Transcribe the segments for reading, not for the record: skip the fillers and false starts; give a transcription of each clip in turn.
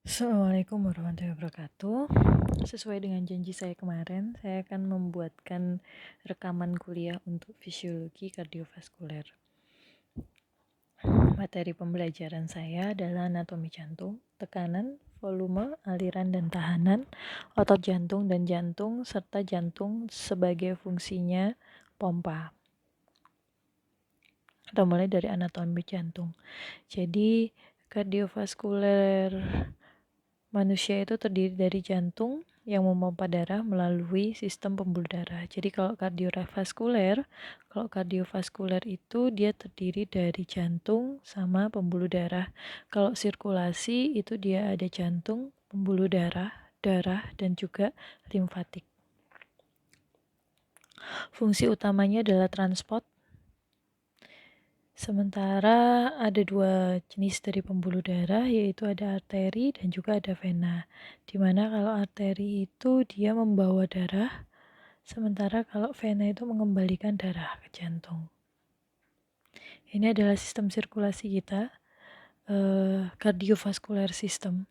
Assalamualaikum warahmatullahi wabarakatuh. Sesuai dengan janji saya kemarin, saya akan membuatkan rekaman kuliah untuk fisiologi kardiovaskuler. Materi pembelajaran saya adalah anatomi jantung, tekanan, volume, aliran dan tahanan, otot jantung dan jantung, serta jantung sebagai fungsinya pompa. Kita mulai dari anatomi jantung. Jadi, kardiovaskuler manusia itu terdiri dari jantung yang memompa darah melalui sistem pembuluh darah. Jadi kalau kardiovaskuler itu dia terdiri dari jantung sama pembuluh darah. Kalau sirkulasi itu dia ada jantung, pembuluh darah, darah dan juga limfatik. Fungsi utamanya adalah transport. Sementara ada dua jenis dari pembuluh darah, yaitu ada arteri dan juga ada vena. Dimana kalau arteri itu dia membawa darah, sementara kalau vena itu mengembalikan darah ke jantung. Ini adalah sistem sirkulasi kita, kardiovaskuler system.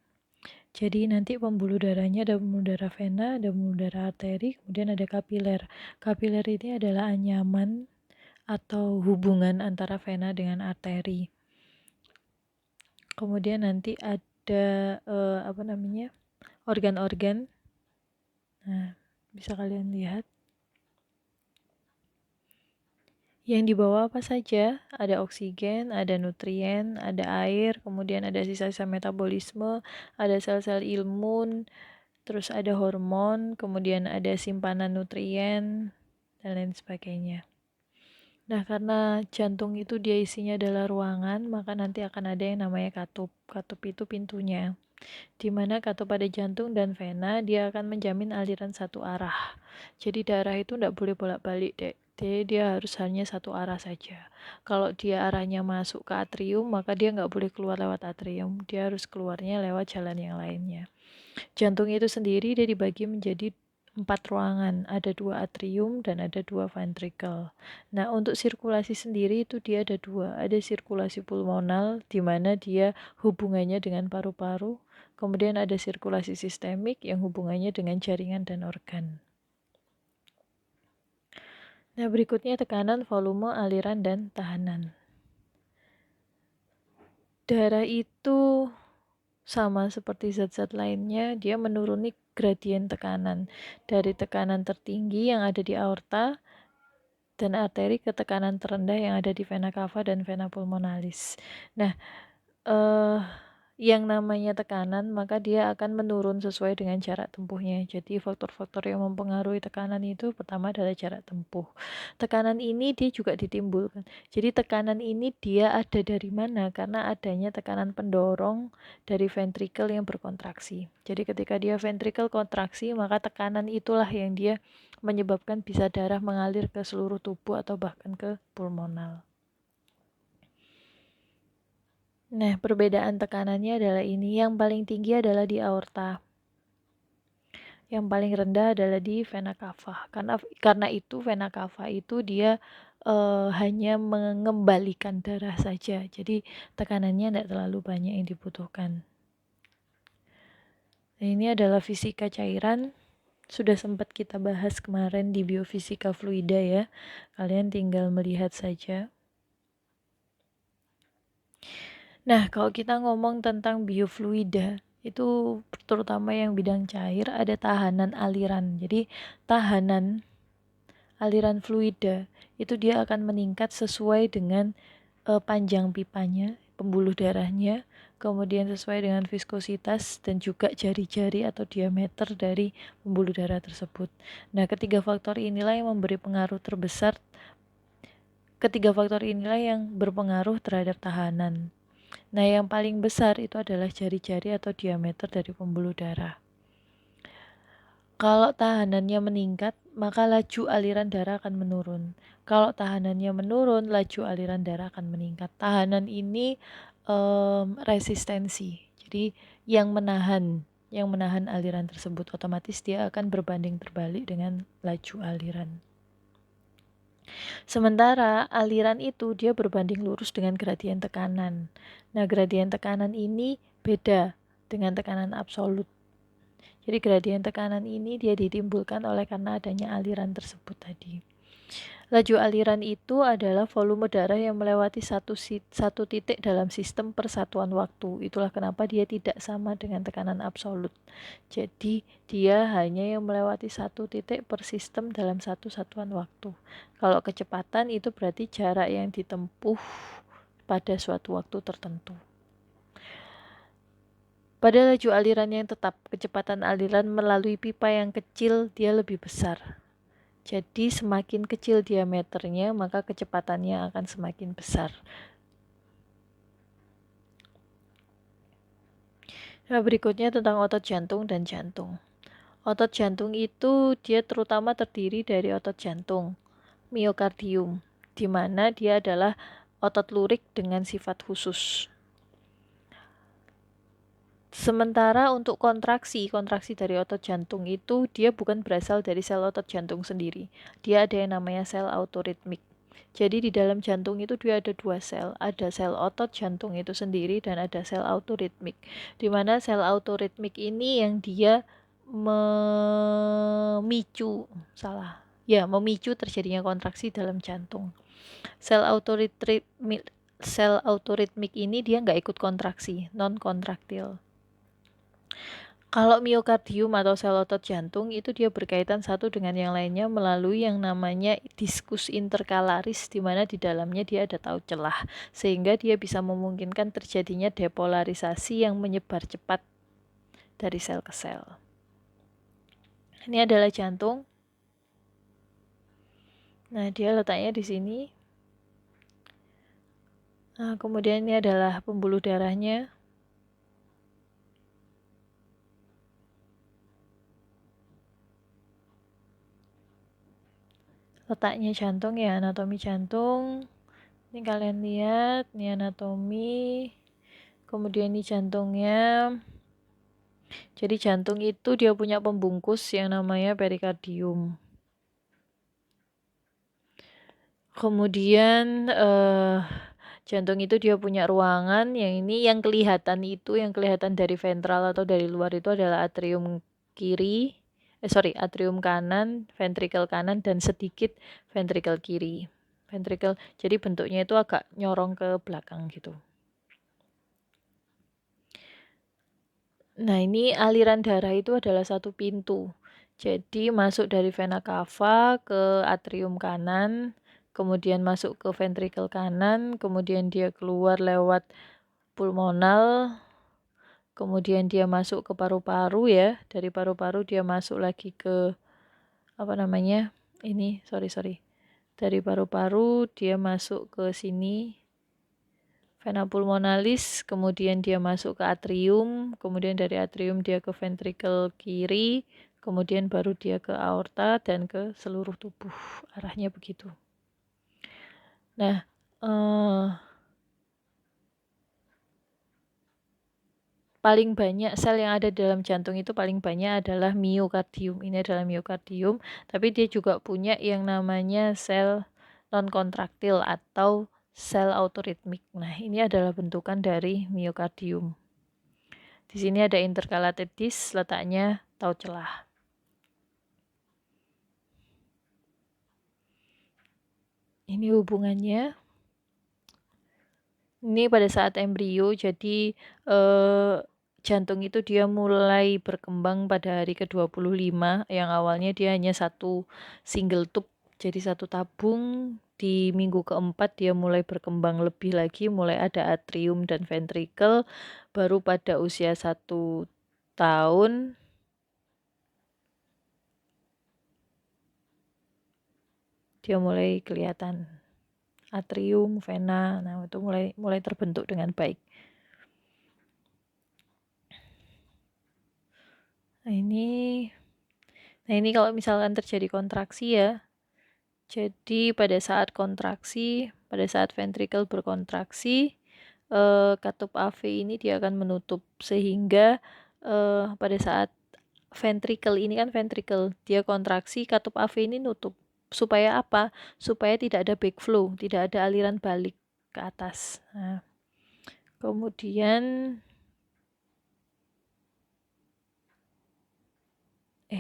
Jadi nanti pembuluh darahnya ada pembuluh darah vena, ada pembuluh darah arteri, kemudian ada kapiler. Kapiler ini adalah anyaman atau hubungan antara vena dengan arteri. Kemudian nanti ada organ-organ. Nah, bisa kalian lihat. Yang dibawa apa saja? Ada oksigen, ada nutrien, ada air, kemudian ada sisa-sisa metabolisme, ada sel-sel imun, terus ada hormon, kemudian ada simpanan nutrien, dan lain sebagainya. Nah, karena jantung itu dia isinya adalah ruangan, maka nanti akan ada yang namanya katup. Katup itu pintunya. Di mana katup pada jantung dan vena, dia akan menjamin aliran satu arah. Jadi darah itu tidak boleh bolak-balik, Dek. Jadi dia harus hanya satu arah saja. Kalau dia arahnya masuk ke atrium, maka dia nggak boleh keluar lewat atrium. Dia harus keluarnya lewat jalan yang lainnya. Jantung itu sendiri dia dibagi menjadi 4 ruangan, ada 2 atrium dan ada 2 ventricle. Nah, untuk sirkulasi sendiri itu dia ada 2, ada sirkulasi pulmonal di mana dia hubungannya dengan paru-paru, kemudian ada sirkulasi sistemik yang hubungannya dengan jaringan dan organ. Nah, berikutnya tekanan, volume, aliran, dan tahanan. Darah itu sama seperti zat-zat lainnya, dia menuruni gradien tekanan dari tekanan tertinggi yang ada di aorta dan arteri ke tekanan terendah yang ada di vena cava dan vena pulmonalis. Nah, yang namanya tekanan maka dia akan menurun sesuai dengan jarak tempuhnya. Jadi faktor-faktor yang mempengaruhi tekanan itu pertama adalah jarak tempuh. Tekanan ini dia juga ditimbulkan. Jadi tekanan ini dia ada dari mana? Karena adanya tekanan pendorong dari ventrikel yang berkontraksi. Jadi ketika dia ventrikel kontraksi, maka tekanan itulah yang dia menyebabkan bisa darah mengalir ke seluruh tubuh atau bahkan ke pulmonal. Nah, perbedaan tekanannya adalah ini. Yang paling tinggi adalah di aorta. Yang paling rendah adalah di vena cava. Karena itu vena cava itu dia hanya mengembalikan darah saja. Jadi tekanannya tidak terlalu banyak yang dibutuhkan. Nah, ini adalah fisika cairan. Sudah sempat kita bahas kemarin di biofisika fluida ya. Kalian tinggal melihat saja. Nah, kalau kita ngomong tentang biofluida, itu terutama yang bidang cair ada tahanan aliran. Jadi tahanan aliran fluida itu dia akan meningkat sesuai dengan panjang pipanya, pembuluh darahnya, kemudian sesuai dengan viskositas dan juga jari-jari atau diameter dari pembuluh darah tersebut. Nah, ketiga faktor inilah yang berpengaruh terhadap tahanan. Nah, yang paling besar itu adalah jari-jari atau diameter dari pembuluh darah. Kalau tahanannya meningkat, maka laju aliran darah akan menurun. Kalau tahanannya menurun, laju aliran darah akan meningkat. Tahanan ini resistensi. Jadi yang menahan aliran tersebut otomatis dia akan berbanding terbalik dengan laju aliran. Sementara aliran itu dia berbanding lurus dengan gradien tekanan. Nah, gradien tekanan ini beda dengan tekanan absolut. Jadi gradien tekanan ini dia ditimbulkan oleh karena adanya aliran tersebut tadi. Laju aliran itu adalah volume darah yang melewati satu titik dalam sistem persatuan waktu. Itulah kenapa dia tidak sama dengan tekanan absolut. Jadi dia hanya yang melewati satu titik per sistem dalam satu satuan waktu. Kalau kecepatan itu berarti jarak yang ditempuh pada suatu waktu tertentu. Pada laju aliran yang tetap, kecepatan aliran melalui pipa yang kecil dia lebih besar. Jadi semakin kecil diameternya, maka kecepatannya akan semakin besar. Nah, berikutnya tentang otot jantung dan jantung. Otot jantung itu dia terutama terdiri dari otot jantung, miokardium, di mana dia adalah otot lurik dengan sifat khusus. Sementara untuk kontraksi dari otot jantung itu dia bukan berasal dari sel otot jantung sendiri. Dia ada yang namanya sel autoritmik. Jadi di dalam jantung itu dia ada dua sel. Ada sel otot jantung itu sendiri dan ada sel autoritmik. Di mana sel autoritmik ini yang dia memicu terjadinya kontraksi dalam jantung. Sel autoritmik ini dia nggak ikut kontraksi, non-kontraktil. Kalau miokardium atau sel otot jantung itu dia berkaitan satu dengan yang lainnya melalui yang namanya diskus interkalaris, di mana di dalamnya dia ada taut celah, sehingga dia bisa memungkinkan terjadinya depolarisasi yang menyebar cepat dari sel ke sel. Ini adalah jantung. Nah, dia letaknya di sini. Nah, kemudian ini adalah pembuluh darahnya. Letaknya jantung ya, anatomi jantung. Ini kalian lihat, ini anatomi. Kemudian ini jantungnya. Jadi jantung itu dia punya pembungkus yang namanya perikardium. Kemudian jantung itu dia punya ruangan yang ini yang kelihatan dari ventral atau dari luar itu adalah atrium kanan, ventrikel kanan dan sedikit ventrikel kiri. Jadi bentuknya itu agak nyorong ke belakang gitu. Nah, ini aliran darah itu adalah satu pintu. Jadi masuk dari vena cava ke atrium kanan, kemudian masuk ke ventrikel kanan, kemudian dia keluar lewat pulmonal, kemudian dia masuk ke paru-paru ya. Dari paru-paru dia masuk lagi ke Dari paru-paru dia masuk ke sini, vena pulmonalis, kemudian dia masuk ke atrium, kemudian dari atrium dia ke ventrikel kiri, kemudian baru dia ke aorta dan ke seluruh tubuh. Arahnya begitu. Nah, paling banyak sel yang ada dalam jantung itu paling banyak adalah miokardium. Ini adalah miokardium, tapi dia juga punya yang namanya sel non-kontraktil atau sel autoritmik. Nah, ini adalah bentukan dari miokardium. Di sini ada intercalated disc, letaknya taut celah. Ini hubungannya. Ini pada saat embrio, jadi jantung itu dia mulai berkembang pada hari ke-25, yang awalnya dia hanya satu single tube, jadi satu tabung. Di minggu keempat dia mulai berkembang lebih lagi, mulai ada atrium dan ventrikel. Baru pada usia 1 tahun dia mulai kelihatan atrium, vena, nah itu mulai terbentuk dengan baik. Nah ini kalau misalkan terjadi kontraksi ya. Jadi pada saat ventrikel berkontraksi, katup AV ini dia akan menutup, sehingga pada saat ventrikel dia kontraksi, katup AV ini nutup. Supaya apa? Supaya tidak ada backflow, tidak ada aliran balik ke atas. Nah, kemudian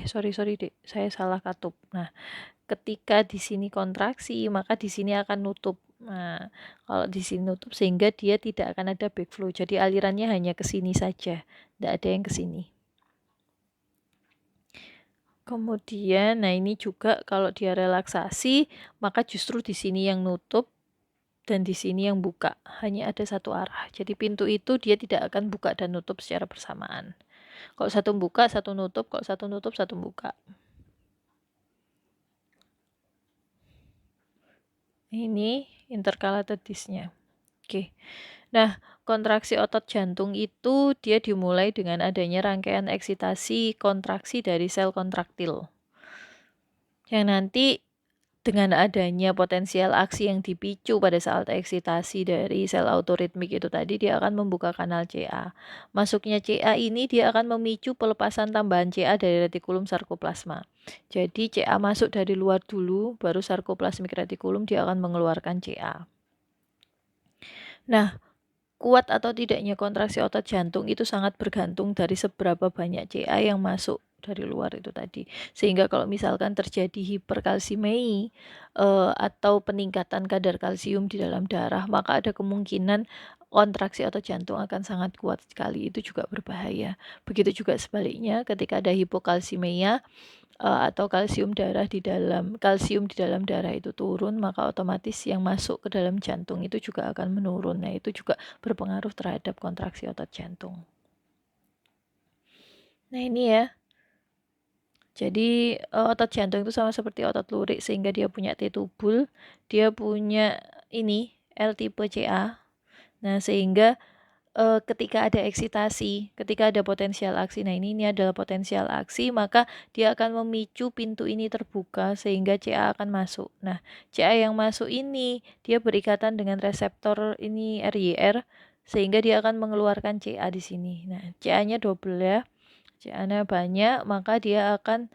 sorry Dek, saya salah katup. Nah, ketika di sini kontraksi, maka di sini akan nutup. Nah, kalau di sini nutup sehingga dia tidak akan ada backflow. Jadi alirannya hanya ke sini saja, tidak ada yang ke sini. Kemudian, nah ini juga kalau dia relaksasi, maka justru di sini yang nutup dan di sini yang buka. Hanya ada satu arah. Jadi pintu itu dia tidak akan buka dan nutup secara bersamaan. Kalau satu buka, satu nutup. Kalau satu nutup, satu buka. Ini intercalated disc-nya. Oke. Nah, kontraksi otot jantung itu dia dimulai dengan adanya rangkaian eksitasi kontraksi dari sel kontraktil. Yang nanti dengan adanya potensial aksi yang dipicu pada saat eksitasi dari sel autoritmik itu tadi, dia akan membuka kanal CA. Masuknya CA ini dia akan memicu pelepasan tambahan CA dari retikulum sarkoplasma. Jadi CA masuk dari luar dulu, baru sarkoplasmik retikulum dia akan mengeluarkan CA. Nah, kuat atau tidaknya kontraksi otot jantung itu sangat bergantung dari seberapa banyak CA yang masuk dari luar itu tadi. Sehingga kalau misalkan terjadi hiperkalsiemi atau peningkatan kadar kalsium di dalam darah, maka ada kemungkinan kontraksi otot jantung akan sangat kuat sekali. Itu juga berbahaya. Begitu juga sebaliknya ketika ada hipokalsimia atau kalsium di dalam darah itu turun, maka otomatis yang masuk ke dalam jantung itu juga akan menurun. Nah, itu juga berpengaruh terhadap kontraksi otot jantung. Nah, ini ya. Jadi otot jantung itu sama seperti otot lurik sehingga dia punya T-tubul, dia punya ini L tipe CA. Nah, sehingga ketika ada eksitasi, ketika ada potensial aksi, nah ini adalah potensial aksi, maka dia akan memicu pintu ini terbuka sehingga CA akan masuk. Nah, CA yang masuk ini dia berikatan dengan reseptor ini RYR sehingga dia akan mengeluarkan CA di sini. Nah, CA-nya double ya, CA-nya banyak, maka dia akan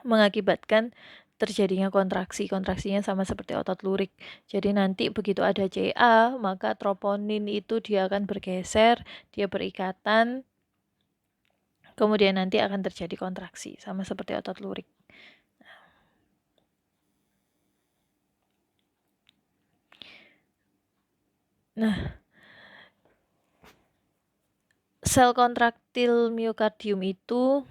mengakibatkan terjadinya kontraksinya sama seperti otot lurik. Jadi nanti begitu ada CA, maka troponin itu dia akan bergeser, dia berikatan, kemudian nanti akan terjadi kontraksi, sama seperti otot lurik. Nah, sel kontraktil miokardium itu,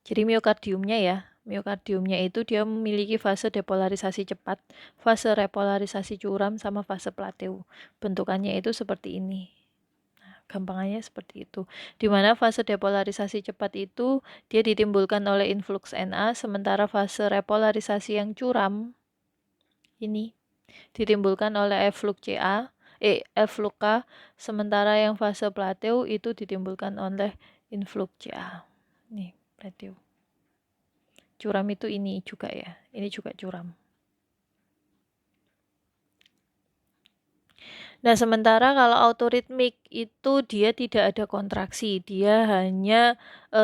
jadi miokardiumnya itu dia memiliki fase depolarisasi cepat, fase repolarisasi curam, sama fase plateu. Bentukannya itu seperti ini. Gampangannya seperti itu. Di mana fase depolarisasi cepat itu dia ditimbulkan oleh influx Na, sementara fase repolarisasi yang curam ini ditimbulkan oleh efflux K, sementara yang fase plateu itu ditimbulkan oleh influx Ca. Nih, plateu. Curam itu ini juga ya. Ini juga curam. Nah, sementara kalau autoritmik itu dia tidak ada kontraksi, dia hanya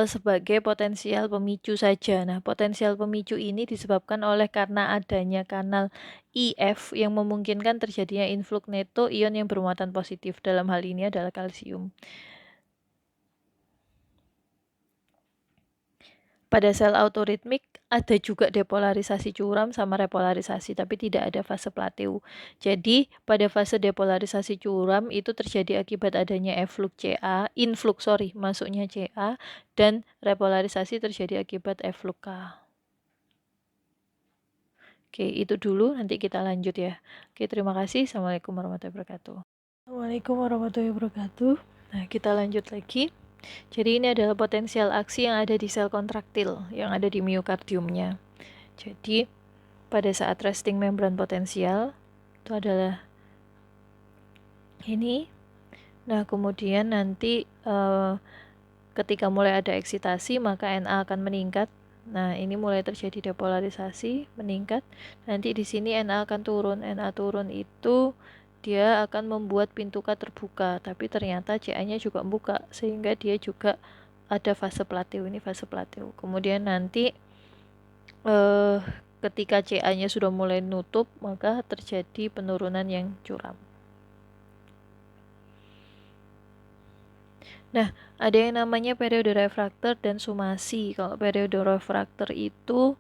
sebagai potensial pemicu saja. Nah, potensial pemicu ini disebabkan oleh karena adanya kanal IF yang memungkinkan terjadinya influx neto ion yang bermuatan positif. Dalam hal ini adalah kalsium. Pada sel autoritmik ada juga depolarisasi curam sama repolarisasi, tapi tidak ada fase plateu. Jadi pada fase depolarisasi curam itu terjadi akibat adanya masuknya Ca, dan repolarisasi terjadi akibat efflux K. Oke, itu dulu, nanti kita lanjut ya. Oke, terima kasih. Assalamualaikum warahmatullahi wabarakatuh. Assalamualaikum warahmatullahi wabarakatuh. Nah, kita lanjut lagi. Jadi ini adalah potensial aksi yang ada di sel kontraktil, yang ada di miokardiumnya. Jadi pada saat resting membran potensial, itu adalah ini. Nah, kemudian nanti ketika mulai ada eksitasi, maka Na akan meningkat. Nah, ini mulai terjadi depolarisasi, meningkat. Nanti di sini Na akan turun. Na turun itu dia akan membuat pintu K terbuka, tapi ternyata Ca-nya juga buka, sehingga dia juga ada fase plateu. Ini fase plateu. Kemudian nanti ketika Ca-nya sudah mulai nutup, maka terjadi penurunan yang curam. Nah, ada yang namanya periode refraktor dan sumasi. Kalau periode refraktor itu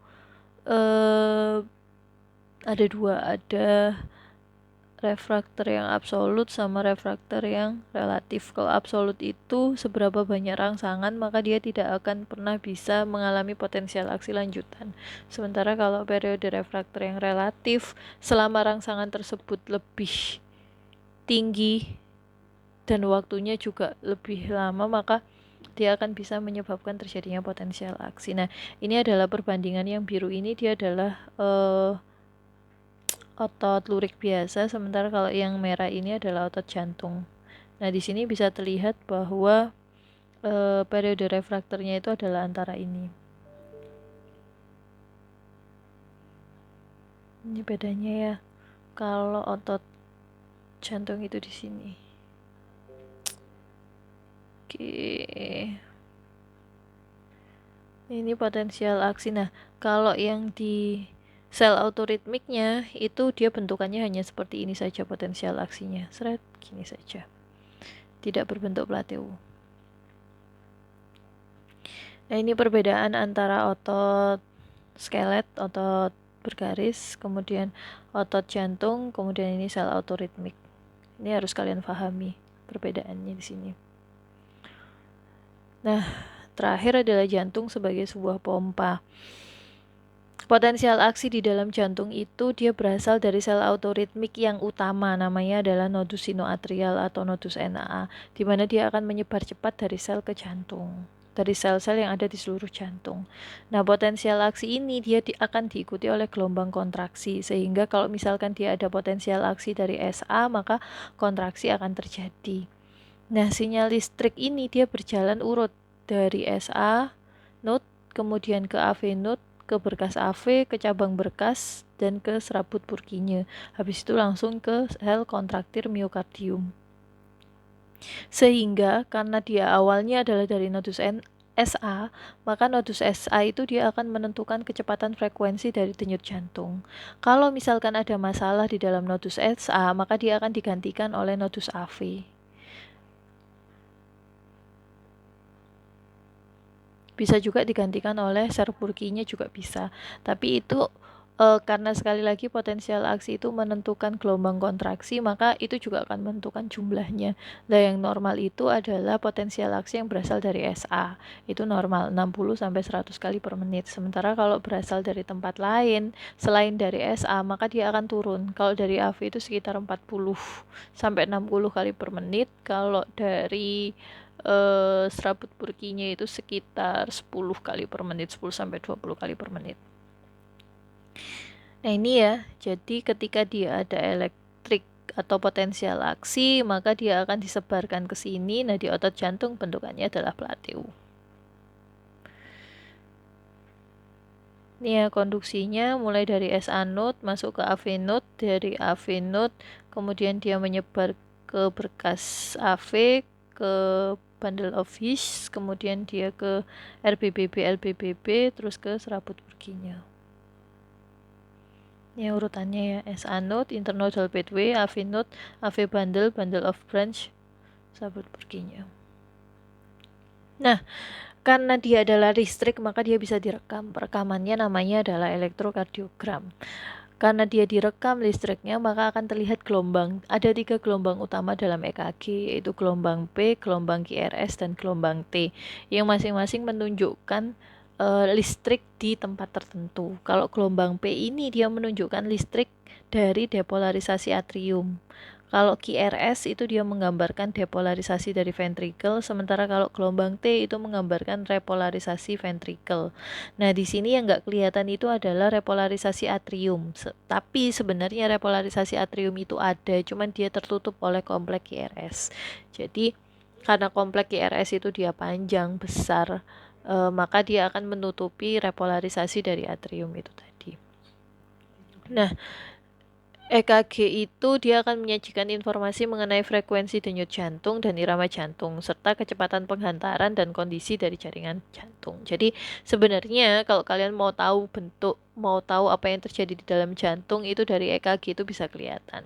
ada dua, ada refraktor yang absolut sama refraktor yang relatif. Kalau absolut itu seberapa banyak rangsangan maka dia tidak akan pernah bisa mengalami potensial aksi lanjutan. Sementara kalau periode refraktor yang relatif, selama rangsangan tersebut lebih tinggi dan waktunya juga lebih lama, maka dia akan bisa menyebabkan terjadinya potensial aksi. Nah, ini adalah perbandingan yang biru ini, dia adalah otot lurik biasa, sementara kalau yang merah ini adalah otot jantung. Nah, di sini bisa terlihat bahwa periode refraktornya itu adalah antara ini. Ini bedanya ya. Kalau otot jantung itu di sini. Oke. Ini potensial aksi. Nah, kalau yang di sel autoritmiknya itu dia bentukannya hanya seperti ini saja potensial aksinya. Seret, gini saja. Tidak berbentuk plateau. Nah, ini perbedaan antara otot skelet, otot bergaris, kemudian otot jantung, kemudian ini sel autoritmik. Ini harus kalian pahami perbedaannya di sini. Nah, terakhir adalah jantung sebagai sebuah pompa. Potensial aksi di dalam jantung itu dia berasal dari sel autoritmik yang utama, namanya adalah nodus sinoatrial atau nodus NAA, di mana dia akan menyebar cepat dari sel ke jantung, dari sel-sel yang ada di seluruh jantung. Nah, potensial aksi ini dia akan diikuti oleh gelombang kontraksi, sehingga kalau misalkan dia ada potensial aksi dari SA, maka kontraksi akan terjadi. Nah, sinyal listrik ini dia berjalan urut dari SA node, kemudian ke AV node, ke berkas AV, ke cabang berkas, dan ke serabut Purkinje. Habis itu langsung ke sel kontraktir miokardium. Sehingga karena dia awalnya adalah dari nodus SA, maka nodus SA itu dia akan menentukan kecepatan frekuensi dari denyut jantung. Kalau misalkan ada masalah di dalam nodus SA, maka dia akan digantikan oleh nodus AV. Bisa juga digantikan oleh serabut Purkinje juga bisa. Tapi itu karena sekali lagi potensial aksi itu menentukan gelombang kontraksi, maka itu juga akan menentukan jumlahnya. Nah, yang normal itu adalah potensial aksi yang berasal dari SA. Itu normal 60 sampai 100 kali per menit. Sementara kalau berasal dari tempat lain selain dari SA, maka dia akan turun. Kalau dari AV itu sekitar 40 sampai 60 kali per menit. Kalau dari serabut Purkinje itu sekitar 10 kali per menit, 10 sampai 20 kali per menit. Nah, ini ya. Jadi ketika dia ada elektrik atau potensial aksi, maka dia akan disebarkan ke sini. Nah, di otot jantung bentukannya adalah plateau. Ini ya konduksinya mulai dari SA node masuk ke AV node, dari AV node kemudian dia menyebar ke berkas AV, ke bundle of His, kemudian dia ke RBBB, LBBB, terus ke serabut Purkinje. Ini urutannya ya, SA node, internodal pathway, AV node, AV bundle, bundle of branch, serabut Purkinje. Nah, karena dia adalah listrik, maka dia bisa direkam. Rekamannya namanya adalah elektrokardiogram. Karena dia direkam listriknya, maka akan terlihat gelombang. Ada 3 gelombang utama dalam EKG, yaitu gelombang P, gelombang QRS, dan gelombang T, yang masing-masing menunjukkan listrik di tempat tertentu. Kalau gelombang P ini dia menunjukkan listrik dari depolarisasi atrium. Kalau QRS itu dia menggambarkan depolarisasi dari ventricle, sementara kalau gelombang T itu menggambarkan repolarisasi ventricle. Nah, di sini yang nggak kelihatan itu adalah repolarisasi atrium. Tapi sebenarnya repolarisasi atrium itu ada, cuman dia tertutup oleh kompleks QRS. Jadi, karena kompleks QRS itu dia panjang, besar, maka dia akan menutupi repolarisasi dari atrium itu tadi. Nah, EKG itu dia akan menyajikan informasi mengenai frekuensi denyut jantung dan irama jantung, serta kecepatan penghantaran dan kondisi dari jaringan jantung. Jadi sebenarnya kalau kalian mau tahu bentuk, mau tahu apa yang terjadi di dalam jantung, itu dari EKG itu bisa kelihatan.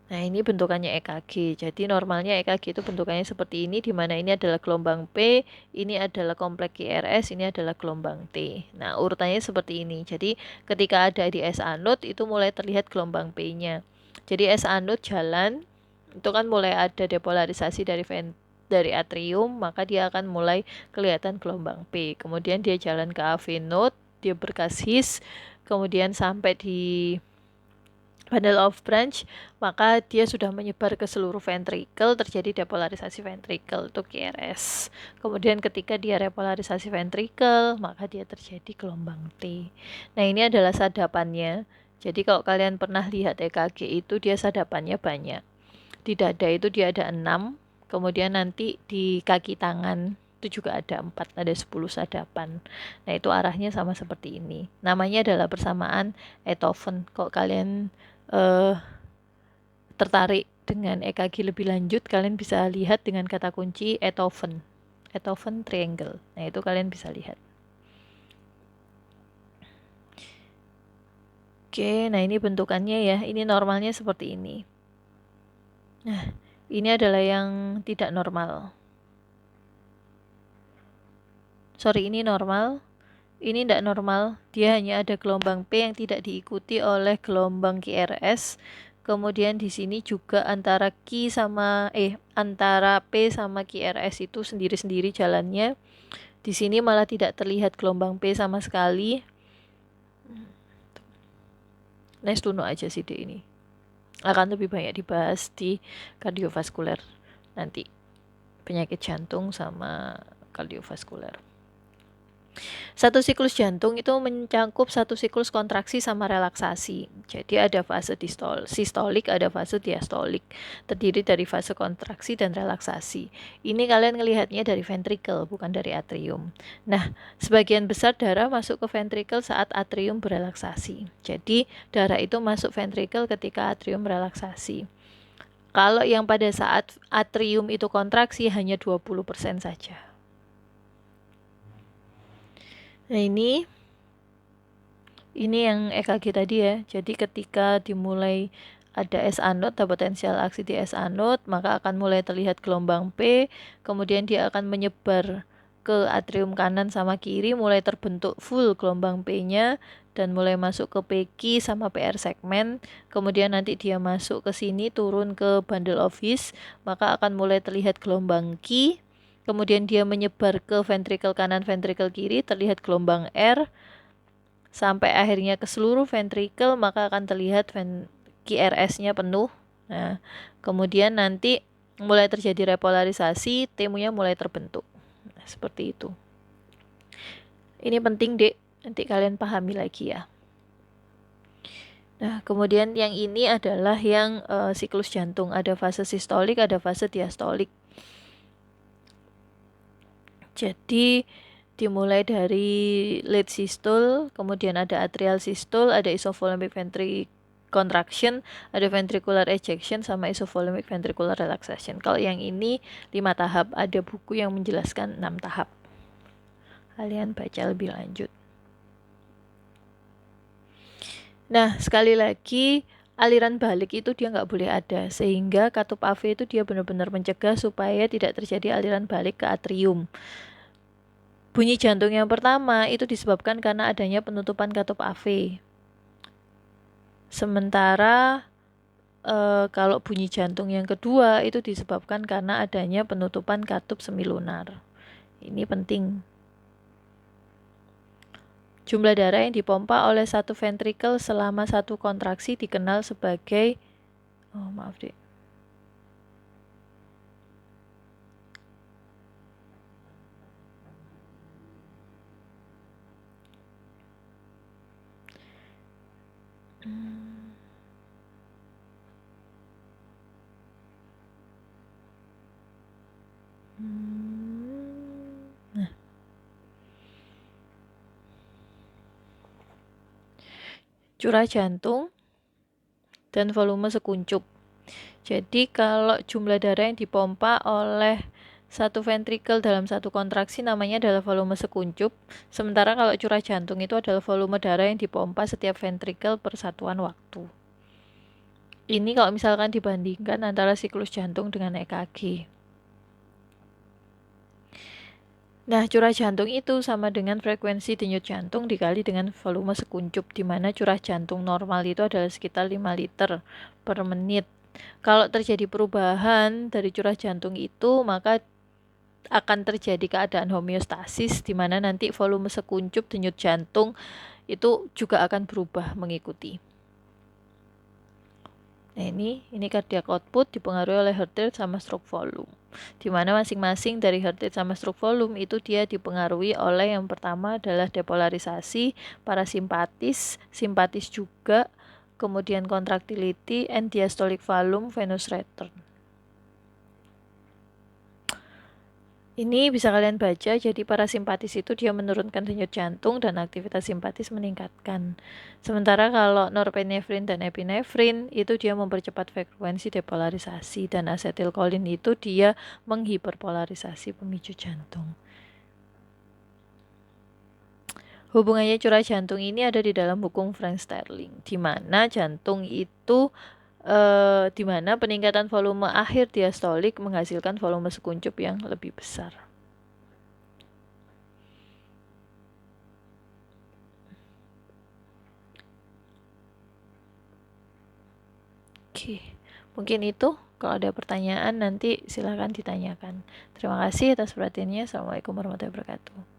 Nah, ini bentukannya EKG. Jadi normalnya EKG itu bentukannya seperti ini, di mana ini adalah gelombang P, ini adalah kompleks QRS, ini adalah gelombang T. Nah, urutannya seperti ini. Jadi ketika ada di S anode itu mulai terlihat gelombang P-nya. Jadi S anode jalan, itu kan mulai ada depolarisasi dari atrium, maka dia akan mulai kelihatan gelombang P. Kemudian dia jalan ke AV node, dia berkasis, kemudian sampai di bundle of branch, maka dia sudah menyebar ke seluruh ventricle, terjadi depolarisasi ventricle, itu QRS. Kemudian ketika dia repolarisasi ventricle, maka dia terjadi gelombang T. Nah, ini adalah sadapannya. Jadi kalau kalian pernah lihat EKG itu dia sadapannya banyak. Di dada itu dia ada 6, kemudian nanti di kaki tangan itu juga ada 4, ada 10 sadapan. Nah, itu arahnya sama seperti ini. Namanya adalah persamaan Einthoven. Kok kalian tertarik dengan EKG lebih lanjut, kalian bisa lihat dengan kata kunci Einthoven triangle. Nah, itu kalian bisa lihat. Oke, nah ini bentukannya ya. Ini normalnya seperti ini. Nah, ini adalah yang tidak normal. Sorry, ini normal. Ini tidak normal. Dia hanya ada gelombang P yang tidak diikuti oleh gelombang QRS. Kemudian di sini juga antara P sama QRS itu sendiri-sendiri jalannya. Di sini malah tidak terlihat gelombang P sama sekali. Nice to know aja sih deh ini. Akan lebih banyak dibahas di kardiovaskuler nanti. Penyakit jantung sama kardiovaskuler. Satu siklus jantung itu mencakup satu siklus kontraksi sama relaksasi. Jadi ada fase sistolik, ada fase diastolik. Terdiri dari fase kontraksi dan relaksasi. Ini kalian ngelihatnya dari ventricle, bukan dari atrium. Nah, sebagian besar darah masuk ke ventricle saat atrium berelaksasi. Jadi, darah itu masuk ventricle ketika atrium relaksasi. Kalau yang pada saat atrium itu kontraksi hanya 20% saja. Nah, ini yang EKG tadi ya. Jadi ketika dimulai ada S anode, ada potensial aksi di S anode, maka akan mulai terlihat gelombang P, kemudian dia akan menyebar ke atrium kanan sama kiri, mulai terbentuk full gelombang P-nya, dan mulai masuk ke PQ sama PR segmen, kemudian nanti dia masuk ke sini, turun ke bundle of His, maka akan mulai terlihat gelombang Q, kemudian dia menyebar ke ventricle kanan, ventricle kiri, terlihat gelombang R, sampai akhirnya ke seluruh ventricle, maka akan terlihat QRS-nya penuh. Nah, kemudian nanti mulai terjadi repolarisasi, T-nya mulai terbentuk. Nah, seperti itu. Ini penting, Dek. Nanti kalian pahami lagi ya. Nah, kemudian yang ini adalah yang siklus jantung. Ada fase sistolik, ada fase diastolik. Jadi dimulai dari late systole, kemudian ada atrial systole, ada isovolemic ventricular contraction, ada ventricular ejection, sama isovolemic ventricular relaxation. Kalau yang ini 5 tahap, ada buku yang menjelaskan 6 tahap. Kalian baca lebih lanjut. Nah, sekali lagi, aliran balik itu dia nggak boleh ada, sehingga katup AV itu dia benar-benar mencegah supaya tidak terjadi aliran balik ke atrium. Bunyi jantung yang pertama itu disebabkan karena adanya penutupan katup AV. Sementara kalau bunyi jantung yang kedua itu disebabkan karena adanya penutupan katup semilunar. Ini penting. Jumlah darah yang dipompa oleh satu ventricle selama satu kontraksi dikenal sebagai curah jantung dan volume sekuncup. Jadi kalau jumlah darah yang dipompa oleh satu ventricle dalam satu kontraksi namanya adalah volume sekuncup. Sementara kalau curah jantung itu adalah volume darah yang dipompa setiap ventricle per satuan waktu. Ini kalau misalkan dibandingkan antara siklus jantung dengan EKG. Nah, curah jantung itu sama dengan frekuensi denyut jantung dikali dengan volume sekuncup, di mana curah jantung normal itu adalah sekitar 5 liter per menit. Kalau terjadi perubahan dari curah jantung itu, maka akan terjadi keadaan homeostasis, di mana nanti volume sekuncup denyut jantung itu juga akan berubah mengikuti. Nah, ini cardiac output dipengaruhi oleh heart rate sama stroke volume. Di mana masing-masing dari heart rate sama stroke volume itu dia dipengaruhi oleh yang pertama adalah depolarisasi, parasimpatis, simpatis juga, kemudian contractility, and diastolic volume, venous return. Ini bisa kalian baca, jadi parasimpatis itu dia menurunkan denyut jantung dan aktivitas simpatis meningkatkan. Sementara kalau norepinefrin dan epinefrin itu dia mempercepat frekuensi depolarisasi, dan asetilkolin itu dia menghiperpolarisasi pemicu jantung. Hubungannya curah jantung ini ada di dalam hukum Frank Starling, di mana jantung itu di mana peningkatan volume akhir diastolik menghasilkan volume sekuncup yang lebih besar. Oke, mungkin itu. Kalau ada pertanyaan nanti silahkan ditanyakan. Terima kasih atas perhatiannya. Assalamualaikum warahmatullahi wabarakatuh.